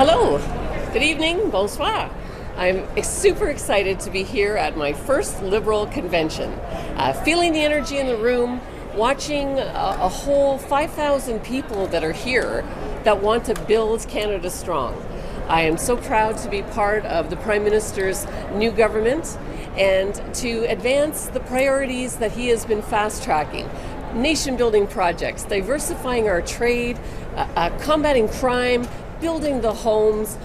Hello, good evening, bonsoir. I'm super excited to be here at my first Liberal convention. Feeling the energy in the room, watching a whole 5,000 people that are here that want to build Canada strong. I am so proud to be part of the Prime Minister's new government and to advance the priorities that he has been fast-tracking. Nation-building projects, diversifying our trade, combating crime, building the homes,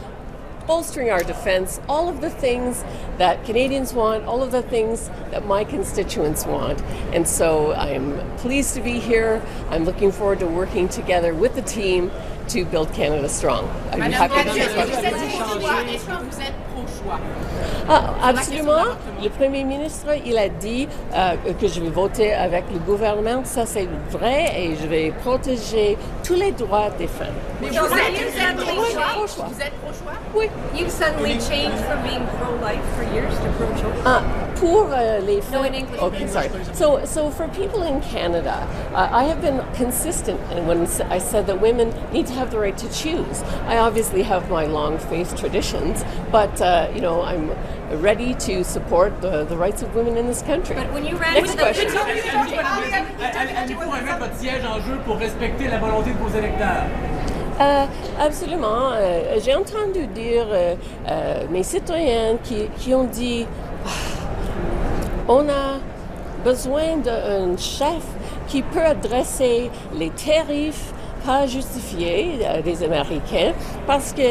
bolstering our defense, all of the things that Canadians want, all of the things that my constituents want. And so I'm pleased to be here. I'm looking forward to working together with the team to build Canada strong. I'm happy to be absolument. Le Premier ministre, il a dit que je vais voter avec le gouvernement. Ça, c'est vrai et je vais protéger tous les droits des femmes. Mais vous êtes pro-choix? Oui. You suddenly changed from being pro-life for years to pro-choice? Pour les femmes. No, in English. Okay, sorry. So for people in Canada, I have been consistent when I said that women need to have the right to choose. I obviously have my long faith traditions, but I'm ready to support the rights of women in this country. But when you ran Next with question. Allez-vous remettre votre siège en jeu pour respecter la volonté de vos électeurs? Absolument. J'ai entendu dire mes citoyens qui ont dit on a besoin d'un chef qui peut adresser les tarifs pas justifiés des Américains parce que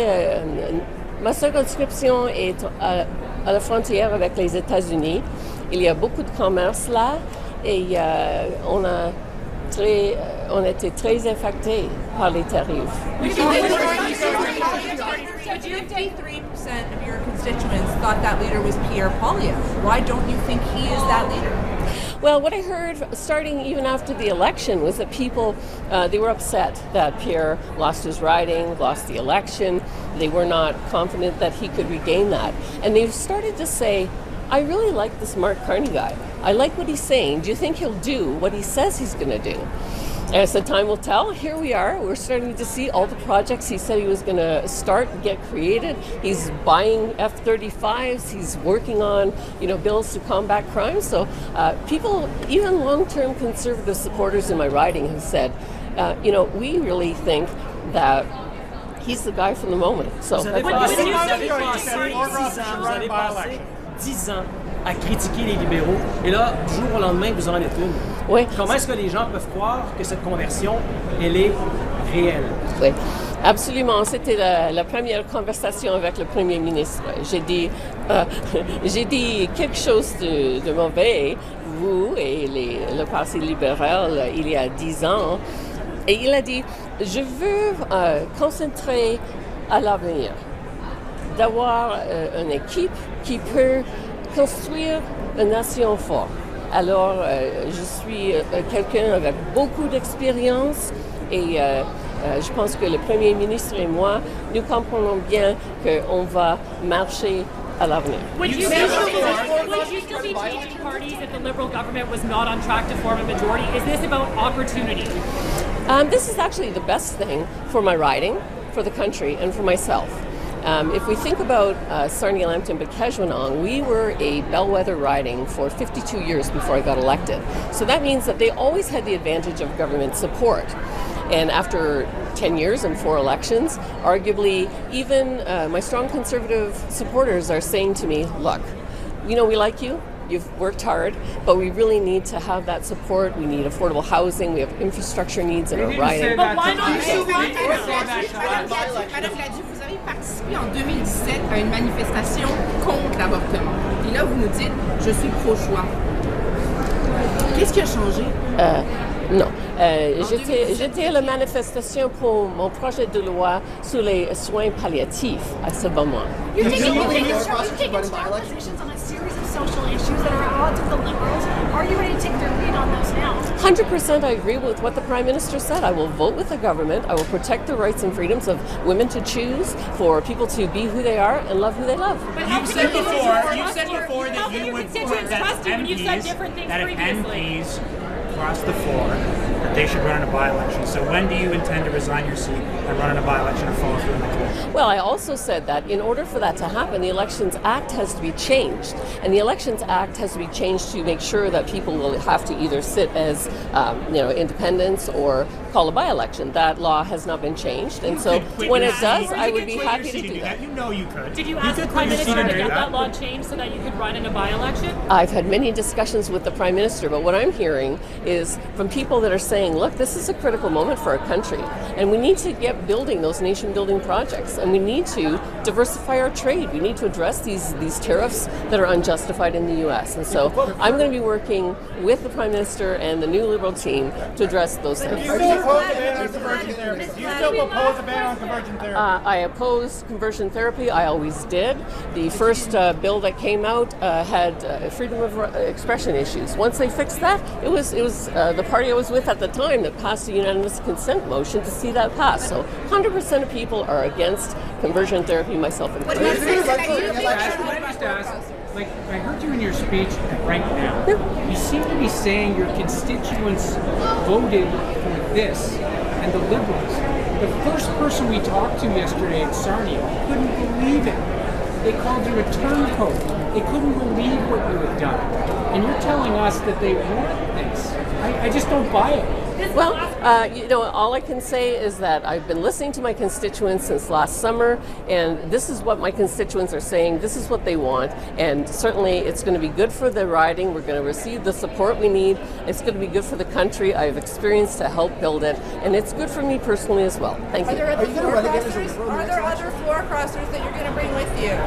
ma circonscription est à la frontière avec les États-Unis. Il y a beaucoup de commerce là et on était très affectés par les tarifs. So 53% of your constituents thought that leader was Pierre Poilievre. Why don't you think he is that leader? Well, what I heard starting even after the election was that people, they were upset that Pierre lost his riding, lost the election. They were not confident that he could regain that. And they've started to say, I really like this Mark Carney guy. I like what he's saying. Do you think he'll do what he says he's going to do? And I said, time will tell. Here we are. We're starting to see all the projects he said he was going to start and get created. He's buying F-35s. He's working on, bills to combat crime. So people, even long-term conservative supporters in my riding have said, we really think that he's the guy from the moment. So Vous avez passé 10 ans à critiquer les libéraux et là, du jour au lendemain, vous en êtes une. Oui. Comment est-ce que les gens peuvent croire que cette conversion, elle est réelle? Oui, absolument. C'était la première conversation avec le Premier ministre. J'ai dit quelque chose de mauvais, vous et le Parti libéral, il y a 10 ans. Et il a dit, je veux concentrer à l'avenir, d'avoir une équipe qui peut construire une nation forte. Alors, je suis quelqu'un avec beaucoup d'expérience et je pense que le Premier ministre et moi, nous comprenons bien qu'on va marcher à l'avenir. Would you still be changing parties if the Liberal government was not on track to form a majority? Is this about opportunity? This is actually the best thing for my riding, for the country, and for myself. If we think about Sarnia-Lambton-Bicashwanong, we were a bellwether riding for 52 years before I got elected. So that means that they always had the advantage of government support. And after 10 years and 4 elections, arguably even my strong conservative supporters are saying to me, look, we like you. You've worked hard, but we really need to have that support. We need affordable housing. We have infrastructure needs in our riding. But why not? Madame Gladu, vous avez participé en 2017 à une manifestation contre l'avortement. Et là, vous nous dites, je suis pro-choix. Qu'est-ce qui a changé? Non. J'étais à la manifestation pour mon projet de loi sur les soins palliatifs à ce moment. You're taking strong positions on a series of social issues that are at odds with the Liberals. Are you ready to take their lead on those now? 100% I agree with what the Prime Minister said. I will vote with the government. I will protect the rights and freedoms of women to choose, for people to be who they are and love who they love. But You said before that you would trust you when you've said different things previously? MPs across the floor, that they should run in a by-election. So when do you intend to resign your seat and run in a by-election or follow through in the coalition? Well, I also said that in order for that to happen, the Elections Act has to be changed. And the Elections Act has to be changed to make sure that people will have to either sit as independents or call a by-election. That law has not been changed. And so when it does, I would be happy to do that. You know you could. Did you ask the Prime Minister to get that law changed so that you could run in a by-election? I've had many discussions with the Prime Minister, but what I'm hearing is from people that are saying, look, this is a critical moment for our country, and we need to get building those nation-building projects, and we need to diversify our trade. We need to address these tariffs that are unjustified in the U.S. And so I'm going to be working with the Prime Minister and the new Liberal team to address those things. Do you still oppose a ban on conversion therapy? Do you still oppose a ban on conversion therapy? I oppose conversion therapy. I always did. The first bill that came out had freedom of expression issues. Once they fixed that, it was the party I was with at the time that passed a unanimous consent motion to see that pass. So 100% of people are against conversion therapy, myself included. I just ask, like, I heard you in your speech right now. You seem to be saying your constituents voted for this and the Liberals. The first person we talked to yesterday in Sarnia couldn't believe it. They called you a turncoat. They couldn't believe what you had done. And you're telling us that they want this. I just don't buy it. Well, all I can say is that I've been listening to my constituents since last summer, and this is what my constituents are saying. This is what they want, and certainly it's going to be good for the riding. We're going to receive the support we need. It's going to be good for the country. I have experience to help build it, and it's good for me personally as well. Thank you. Are there other floor crossers that you're going to bring with you?